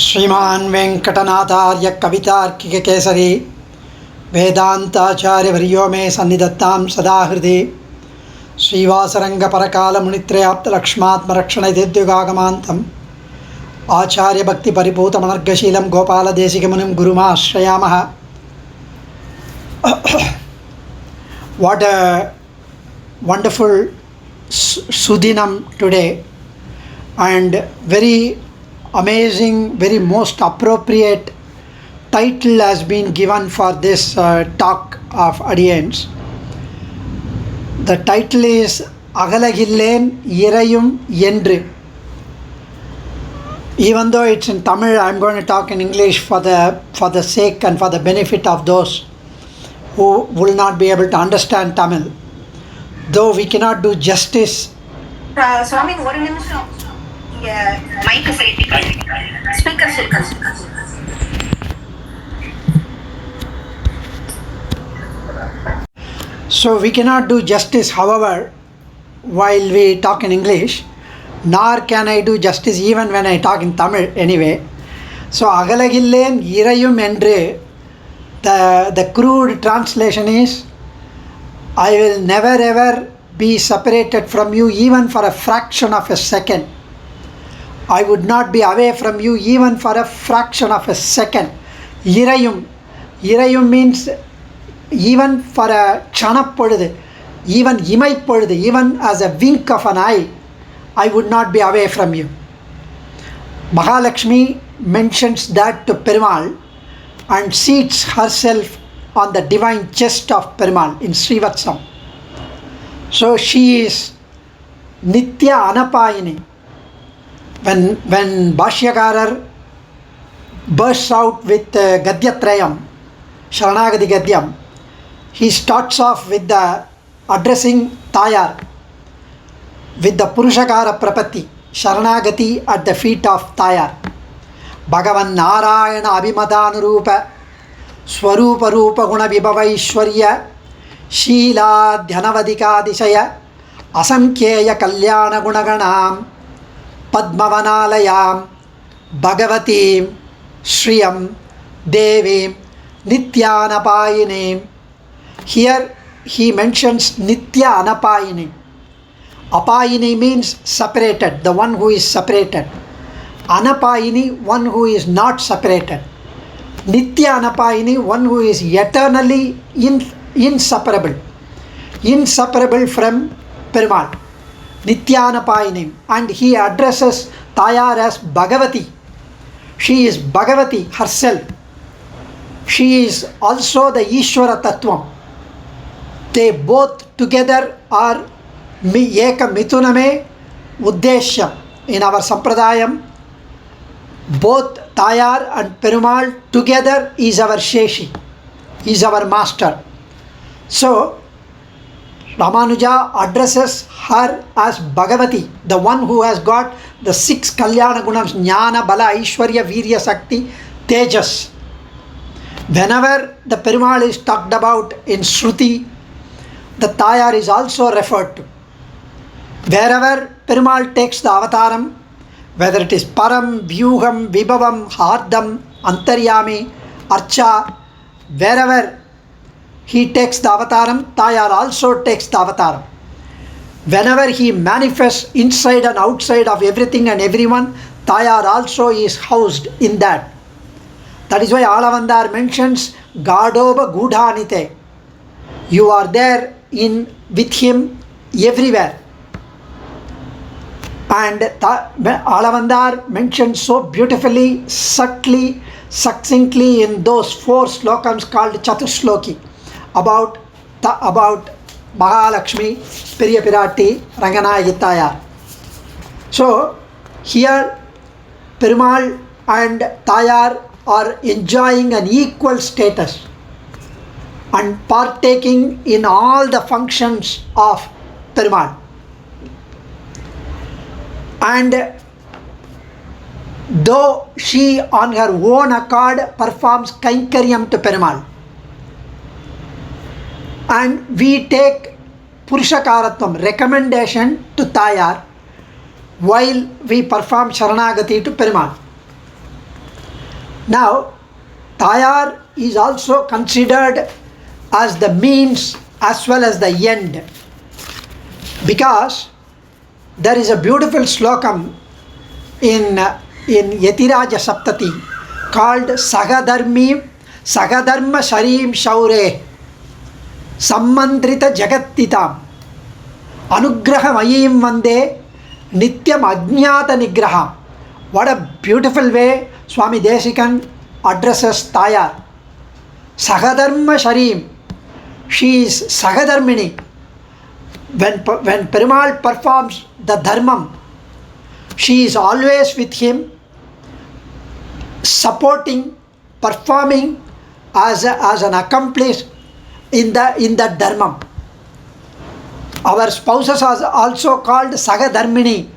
श्रीमान वेंकटनाथार्य कवितार्किक केसरी वेदांताचार्य वर्यो मे सन्निधत्तां सदा हृदि श्रीवासरंग परकाल मुनित्रयाप्त लक्ष्मात्मरक्षण दिद्युगागमान्तम् आचार्य भक्ति परिपूत मनर्गशीलं Gopal Desika मुनिं गुरुमाश्रयामः. What a wonderful Sudinam today, and very amazing, very most appropriate title has been given for this talk of audience. The title is ahalagillaen. Even though it's in Tamil, I'm going to talk in English for the sake and for the benefit of those who will not be able to understand Tamil. Though we cannot do justice. Swami, one minute. Mic speaker. So we cannot do justice, however, while we talk in English, nor can I do justice even when I talk in Tamil anyway. So ahalagillaen. The crude translation is, I will never ever be separated from you even for a fraction of a second. I would not be away from you even for a fraction of a second. Irayum means even for a chanapodhu, even imaipodhu, even as a wink of an eye, I would not be away from you. Mahalakshmi mentions that to Perumal and seats herself on the divine chest of Perumal in Srivatsam. So she is Nitya Anapayini. When Bhashyakarar bursts out with Gadyatrayam, Sharanagati Gadyam, he starts off with the addressing Thaiyar with the Purushakara Prapatti, Sharanagati at the feet of Thaiyar. Bhagavan Narayana Abhimadhanurupa Swarupa Rupa Guna Vibhavaishwarya Sheela Dhyanavadika Dishaya Asamkheya Kalyana Gunaganam Padmavanalayam Bhagavatim Shriyam Devim Nityanapayini. Here he mentions Nitya Anapayini. Apayini means separated, the one who is separated. Anapayini, one who is not separated. Nitya Anapayini, one who is eternally inseparable. Inseparable from Perumal. Nitya Anapayini. And he addresses Thaiyar as Bhagavati. She is Bhagavati herself. She is also the Ishvara Tattvam. They both together are Eka Mithuname Uddeshya. In our Sampradayam, both Thaiyar and Perumal together is our Sheshi, is our master. So Ramanuja addresses her as Bhagavati, the one who has got the 6 Kalyana Gunams, Jnana, Bala, Aishwarya, Virya, Sakti, Tejas. Whenever the Perumal is talked about in Shruti, the Thaiyar is also referred to. Wherever Perumal takes the avataram, whether it is Param, Vyuham, Vibhavam, Hardam, Antaryami, Archa, wherever he takes the avataram, Thaiyar also takes the avataram. Whenever he manifests inside and outside of everything and everyone, Thaiyar also is housed in that. That is why Alavandar mentions Gadoba Gudhanite. You are there with him everywhere. And Alavandar mentions so beautifully, subtly, succinctly in those 4 slokams called Chatushloki about Mahalakshmi, Periya Pirati, Ranganayaki Thaiyar. So here Perumal and Thaiyar are enjoying an equal status and partaking in all the functions of Perumal. And though she on her own accord performs Kainkaryam to Perumal, and we take Purushakaratvam, recommendation to Thaiyar, while we perform Sharanagati to Perumal. Now, Thaiyar is also considered as the means as well as the end, because there is a beautiful slokam in Yatiraja Saptati called Sagadharma Sharim Shaure Sammandrita Jagattitam Anugraha Mayim Vande Nityam Ajnata Nigraham. What a beautiful way Swami Desikan addresses Thaiyar. Sagadharma Sharim. She is Sagadharmini. When Perumal performs the dharmam, she is always with him, supporting, performing as an accomplice in that dharmam. Our spouses are also called Sagadharmini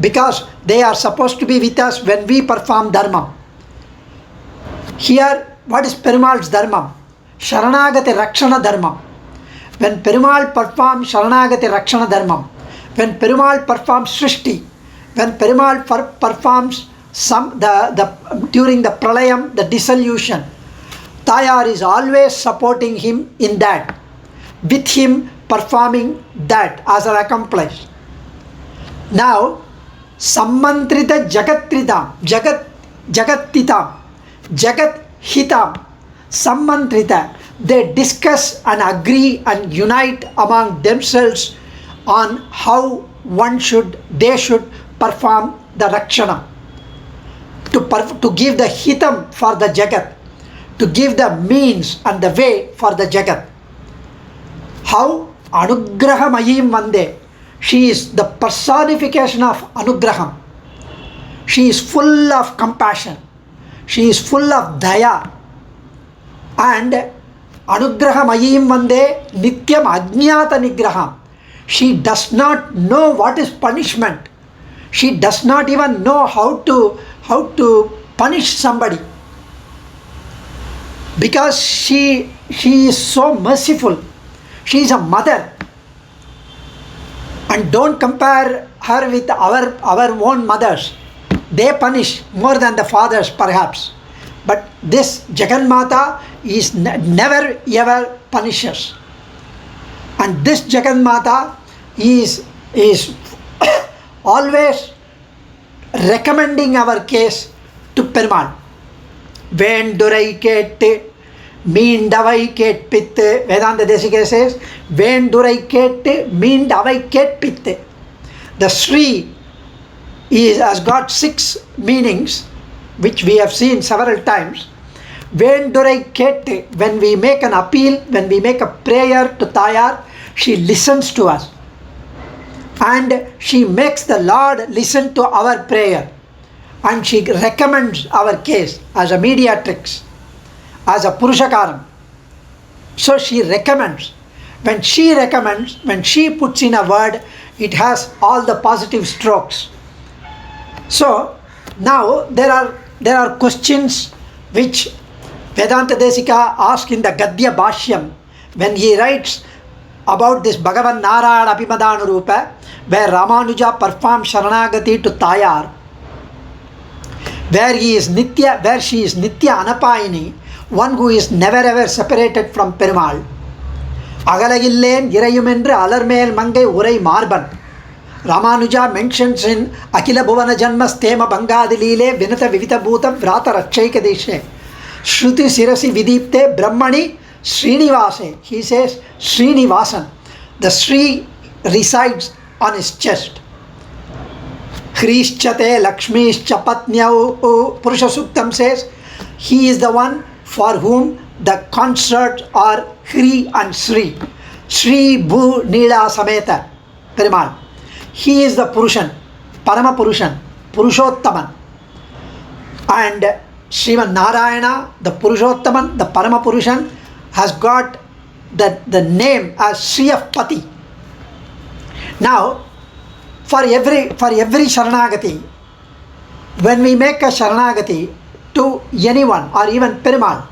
because they are supposed to be with us when we perform dharmam. Here, what is Perumal's dharmam? Sharanagati Rakshana dharmam. When Perumal performs Sharanagati Rakshana dharmam, when Perumal performs Srishti, when Perumal performs during the Pralayam, the dissolution, Thaiyar is always supporting him in that, with him performing that as an accomplice. Now, Sammantrita Jagattritam, Jagattitam, Jagat Hitam, Sammantrita, they discuss and agree and unite among themselves on how they should perform the Rakshana, to give the Hitam for the Jagat, to give the means and the way for the Jagat. How? Anugraha Mayim Vande. She is the personification of Anugraham. She is full of compassion. She is full of Daya. And Anugraha Mayim Vande Nityam Ajnata Nigraham. She does not know what is punishment. She does not even know how to punish somebody, because she is so merciful. She is a mother. And don't compare her with our own mothers. They punish more than the fathers perhaps. But this Jagannmata is never ever punishes. And this Jagannmata is always recommending our case to Perumal. Vendurai Kette Meendavai Ketpitte. Vedanta Desika says, Vendurai Kette Meendavai Ketpitte. The Sri has got 6 meanings, which we have seen several times. Vendurai Kette, when we make an appeal, when we make a prayer to Thaiyar, she listens to us. And she makes the Lord listen to our prayer. And she recommends our case as a mediatrix, as a Purushakaram. So she recommends. When she recommends, when she puts in a word, it has all the positive strokes. So now there are questions which Vedanta Desika asked in the Gadya Bhashyam when he writes about this Bhagavan Narayana Apimadanu Rupa, where Ramanuja performs Sharanagati to Thaiyar, where she is Nitya Anapayini, one who is never ever separated from Perumal. Ahalagillaen iRaiyumenRu alarmel mangai urai marban. Ramanuja mentions in Akila Bhuvana Janma Stema Bangadilile Vinata Vivita Bhuta Vrata Rachaika Deshe Shruti Sirasi Vidipte Brahmani Srinivase. He says Srinivasan. The Sri resides on his chest. Hrishchate Lakshmishcha Patnyau. Purusha Suktam says he is the one for whom the consorts are Hri and Sri. Sri Bhu Nila Sameta Perumal. He is the Purushan, Parama Purushan, Purushottaman. And Sriman Narayana, the Purushottaman, the Parama Purushan, has got the name as Sri of Pati. Now, for every Sharanagati, when we make a Sharanagati to anyone or even Perumal,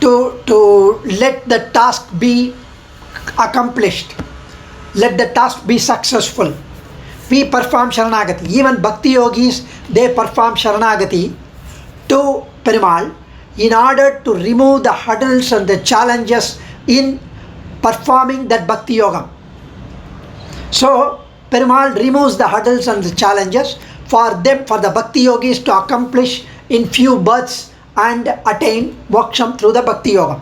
to let the task be accomplished, let the task be successful, we perform Sharanagati. Even Bhakti Yogis, they perform Sharanagati to Perumal in order to remove the hurdles and the challenges in performing that Bhakti Yogam. So Perumal removes the hurdles and the challenges for them, for the Bhakti Yogis to accomplish in few births and attain moksham through the Bhakti Yogam.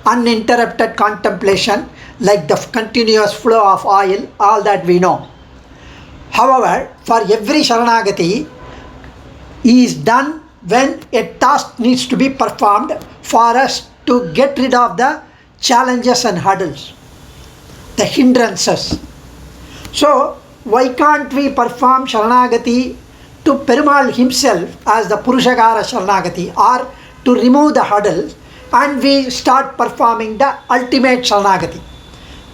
Uninterrupted contemplation, like the continuous flow of oil, all that we know. However, for every Sharanagati is done when a task needs to be performed for us to get rid of the challenges and hurdles, the hindrances. So why can't we perform Sharanagati to Perumal himself as the Purushagara Sharanagati, or to remove the hurdles, and we start performing the ultimate Sharanagati,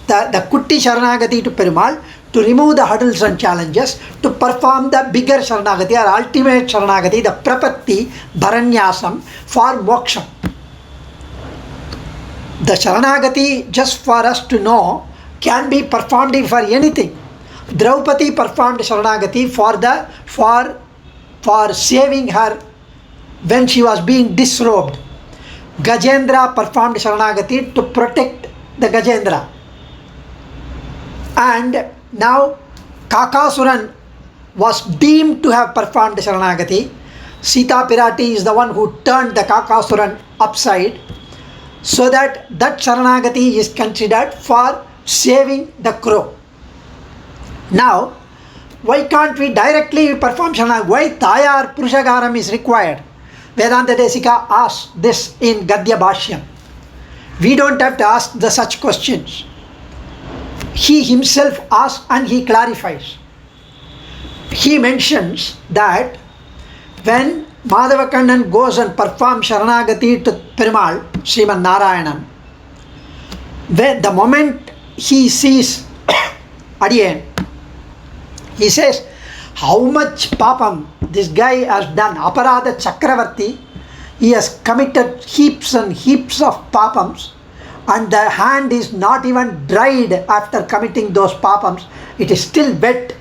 the Kutti Sharanagati to Perumal, to remove the hurdles and challenges, to perform the bigger Sharanagati or ultimate Sharanagati, the Prapatti Bharanyasam for moksha. The Sharanagati, just for us to know, can be performed for anything. Draupadi performed Sharanagati for saving her when she was being disrobed. Gajendra performed Sharanagati to protect the Gajendra. And now Kakasuran was deemed to have performed Sharanagati. Sita Pirati is the one who turned the Kakasuran upside, so that Sharanagati is considered for saving the crow. Now, why can't we directly perform Sharanagati? Why Thaiyar Purushagaram is required? Vedanta Desika asks this in Gadya Bhashyam. We don't have to ask such questions. He himself asks and he clarifies. He mentions that when Madhavakkannan goes and performs Sharanagati to Perumal, Sriman Narayanan, the moment he sees Adiyen, he says, how much papam this guy has done. Aparada Chakravarti, he has committed heaps and heaps of papams, and the hand is not even dried after committing those papams. It is still wet,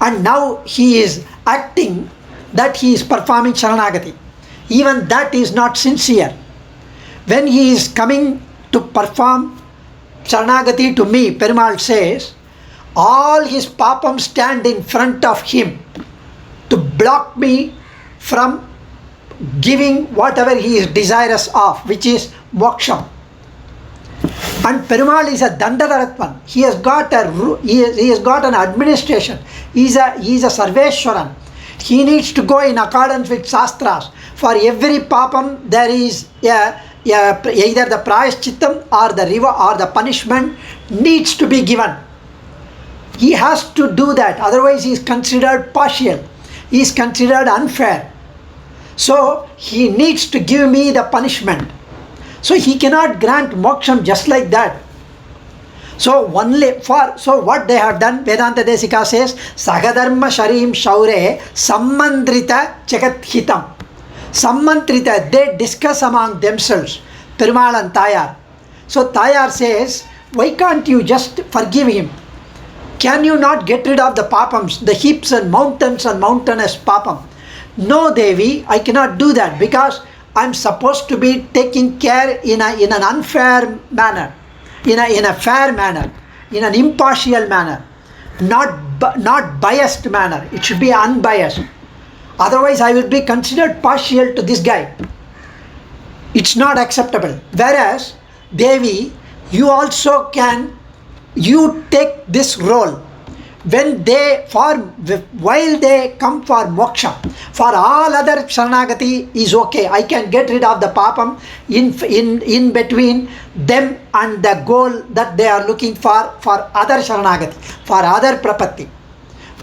and now he is acting that he is performing Sharanagati. Even that is not sincere. When he is coming to perform Sharanagati to me, Perumal says, all his papams stand in front of him to block me from giving whatever he is desirous of, which is moksha. And Perumal is a Dandadaratman. He has got an administration. He is a Sarveshwaran. He needs to go in accordance with Shastras. For every papam there is either the prayashchittam or the reward or the punishment needs to be given. He has to do that, otherwise he is considered partial. He is considered unfair. So he needs to give me the punishment. So he cannot grant moksham just like that. So what they have done, Vedanta Desika says, Sagadharma Sharim Shaure Sammandrita Jagat Hitam. Sammantrita, they discuss among themselves, Perumal and Thaiyar. So Thaiyar says, why can't you just forgive him? Can you not get rid of the papams, the heaps and mountainous papam? No, Devi, I cannot do that because I am supposed to be taking care in an unfair manner, in a fair manner, in an impartial manner, not biased manner. It should be unbiased. Otherwise, I will be considered partial to this guy. It's not acceptable. Whereas, Devi, you also you take this role when while they come for moksha. For all other Sharanagati is okay. I can get rid of the papam in between them and the goal that they are looking for other Sharanagati, for other Prapatti.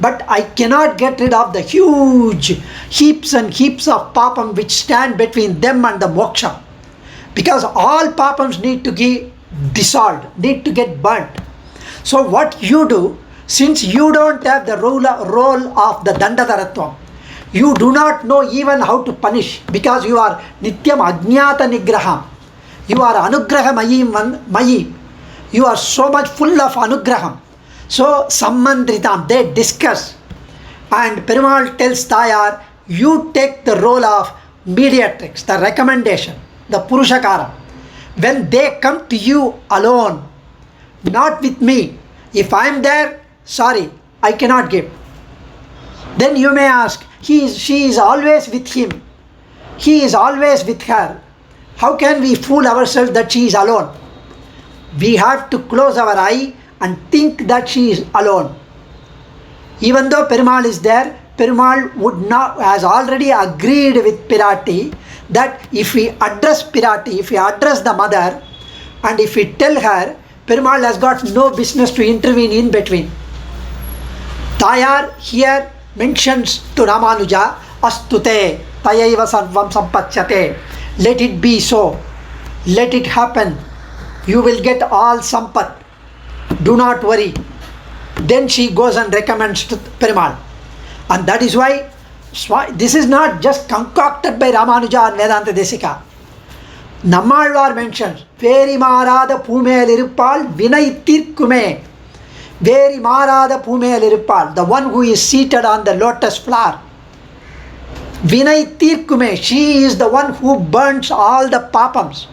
But I cannot get rid of the huge heaps and heaps of papam which stand between them and the moksha. Because all papams need to get dissolved, need to get burnt. So what you do, since you don't have the role of the Dandadaratvam, you do not know even how to punish because you are Nityam Ajnata Nigraham. You are Anugraha Mayi. You are so much full of Anugraham. So Sammandritam, they discuss. And Perumal tells Thaiyar, you take the role of mediatrix, the recommendation, the Purushakara. When they come to you alone, not with me. If I am there, sorry, I cannot give. Then you may ask, she is always with him. He is always with her. How can we fool ourselves that she is alone? We have to close our eye and think that she is alone. Even though Perumal is there, Perumal would not, has already agreed with Pirati that if we address Pirati, if we address the mother, and if we tell her, Perumal has got no business to intervene in between. Thaiyar here mentions to Ramanuja, Astute, Tayaiva Sarvam Sampachyate. Let it be so. Let it happen. You will get all Sampat. Do not worry. Then she goes and recommends to Perumal. And that is why this is not just concocted by Ramanuja and Vedanta Desika. Nammalvar mentions, Veri Marada Pumel Irupal Vinay Tirkume. Veri Marada Pumel Irupal, the one who is seated on the lotus flower. Vinay Tirkume, she is the one who burns all the papams.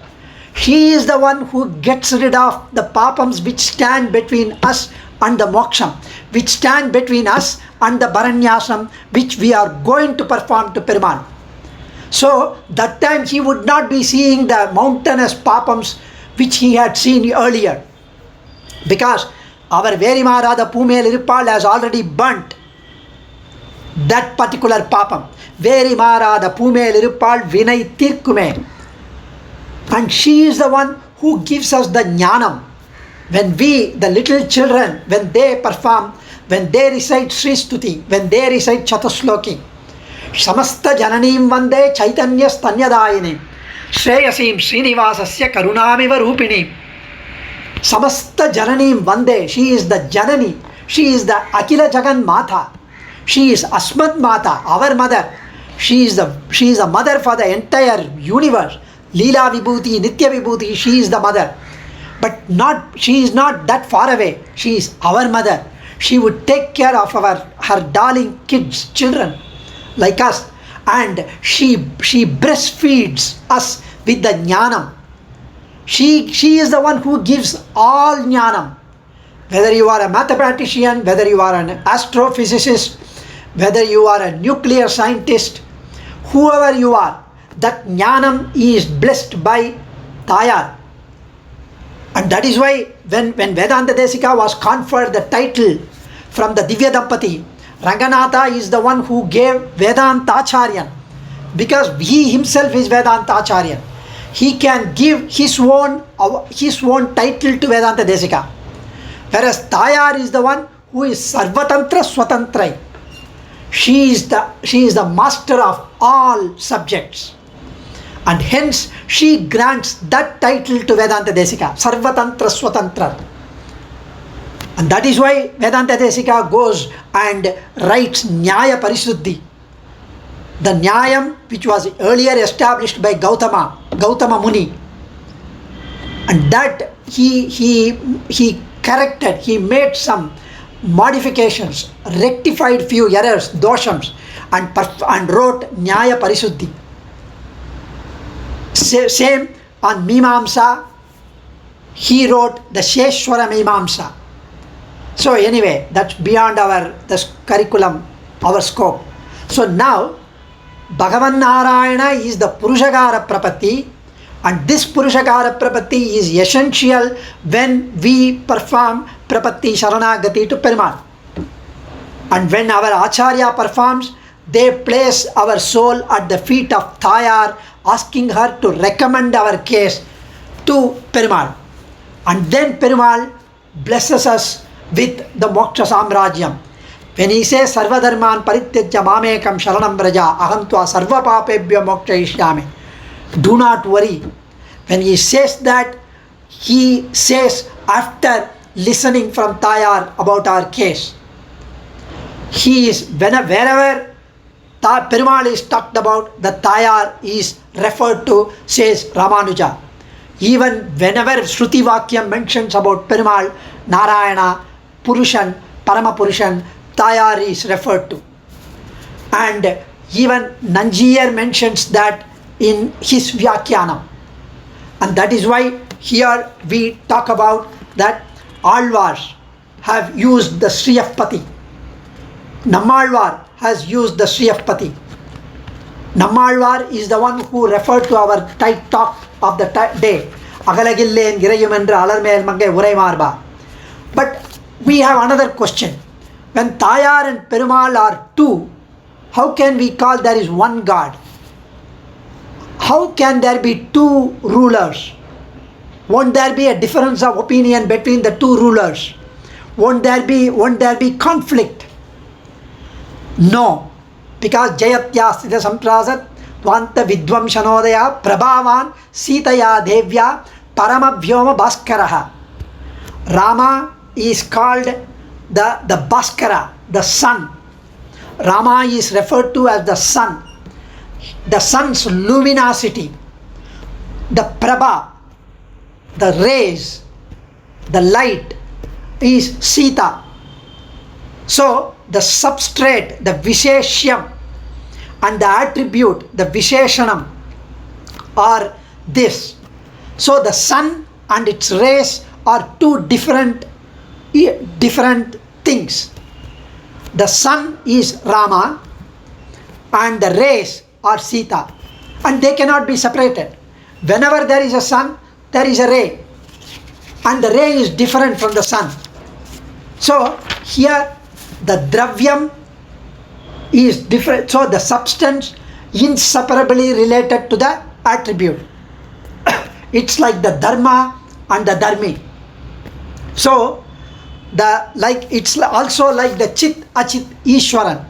She is the one who gets rid of the papams which stand between us and the moksham, which stand between us and the baranyasam which we are going to perform to Perumal. So that time he would not be seeing the mountainous papams which he had seen earlier, because our Verimarada Pumel Irupal has already burnt that particular papam. Verimarada Pumel Irupal Vinay Tirkume. And she is the one who gives us the jnanam. When we, the little children, when they perform, when they recite Sri Stuti, when they recite Chatusloki, Samasta Jananim Vande Chaitanya Stanyadayini, Shreyasim Srinivasasya Karunamiva Rupini. Samasta Jananim Vande, she is the Janani, she is the Akila Jagan Mata, she is Asmat Mata, our mother. She is the mother for the entire universe. Leela Vibhuti, Nitya Vibhuti, she is the mother. But she is not that far away. She is our mother. She would take care of her darling kids, children, like us. And she breastfeeds us with the jnanam. She is the one who gives all jnanam. Whether you are a mathematician, whether you are an astrophysicist, whether you are a nuclear scientist, whoever you are, that jnanam is blessed by Thaiyar. And that is why when Vedanta Desika was conferred the title from the Divya Dampati, Ranganatha is the one who gave Vedantacharyan, because he himself is Vedantacharyan. He can give his own title to Vedanta Desika. Whereas Thaiyar is the one who is Sarvatantra Swatantrai. She is the master of all subjects. And hence she grants that title to Vedanta Desika, Sarvatantra Swatantra. And that is why Vedanta Desika goes and writes Nyaya Parisuddhi, the Nyayam which was earlier established by Gautama Muni. And that he corrected, he made some modifications, rectified few errors, doshams, and wrote Nyaya Parisuddhi. Same on Mimamsa, he wrote the Sheshwara Mimamsa. So anyway, that's beyond the curriculum, our scope. So now, Bhagavan Narayana is the Purushakara Prapatti, and this Purushakara Prapatti is essential when we perform Prapatti Sharanagati to Perumal. And when our Acharya performs, they place our soul at the feet of Thaiyar, asking her to recommend our case to Perumal. And then Perumal blesses us with the Moksha Samrajyam. When he says Sarvadharman Parityajya Mamekam Sharanam Braja Aham Tva Sarva Papebhyo Mokshayishyami, do not worry. When he says that, he says after listening from Thaiyar about our case. He is, wherever Perumal is talked about, the Thaiyar is referred to, says Ramanuja. Even whenever Shruti Vakyam mentions about Perumal, Narayana, Purushan, Parama Purushan, Thaiyar is referred to. And Even Nanjiyar mentions that in his Vyakyanam. And that is why here we talk about that Alvars have used the Sri of Pati. Nammalvar has used the Sri of Pati. Nammalvar is the one who referred to our tight talk of the day. Ahalagillaen Alarmel Urai Marba. But we have another question. When Thaiyar and Perumal are two, how can we call there is one God? How can there be two rulers? Won't there be a difference of opinion between the two rulers? Won't there be conflict? No, because Jayatya Sthita Samprasat Tvanta Vidvam Shanodaya Prabhavan Sitaya Devya Paramabhyoma Bhaskaraha. Rama is called the Bhaskara, the sun. Rama is referred to as the sun. The sun's luminosity, the Prabha, the rays, the light is Sita. So the substrate, the Visheshyam, and the attribute, the Visheshanam, are this. So the sun and its rays are two different things. The sun is Rama and the rays are Sita, and they cannot be separated. Whenever there is a sun, there is a ray, and the ray is different from the sun. So here the dravyam is different, so the substance inseparably related to the attribute. It's like the dharma and the dharmi. So it's also like the chit achit Ishwaran.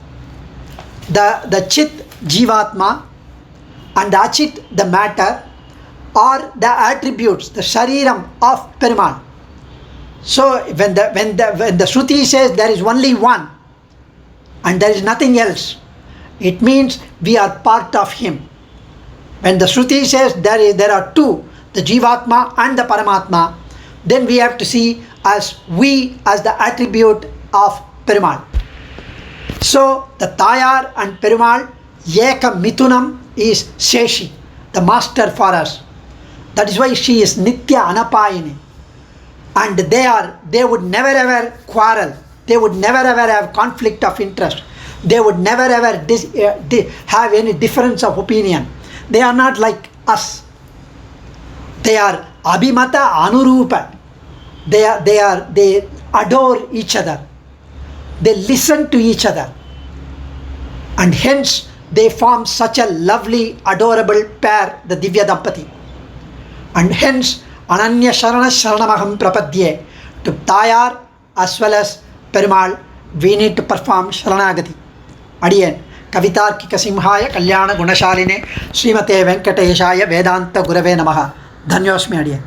The chit Jivatma and the achit the matter are the attributes, the shariram of Perumal. So when the Shruti says there is only one and there is nothing else, it means we are part of him. When the Shruti says there are two, the Jivatma and the Paramatma, then we have to see as the attribute of Perumal. So the Thaiyar and Perumal Eka Mitunam is Sheshi, the master for us. That is why she is Nitya Anapayini. And they would never ever quarrel. They would never ever have conflict of interest. They would never ever have any difference of opinion. They are not like us. They are Abhimata Anurupa. They adore each other. They listen to each other. And hence they form such a lovely, adorable pair, the Divya Dampati. And hence Ananya Sharana Sharanamaham Prapadye, to Thaiyar as well as Perumal, we need to perform Sharanagati. Adiyen Kavitarkika Simhaya Kalyana Gunashaline Srimate Venkateshaya Vedanta Gurave Namaha. Dhanyosmi Adiyen.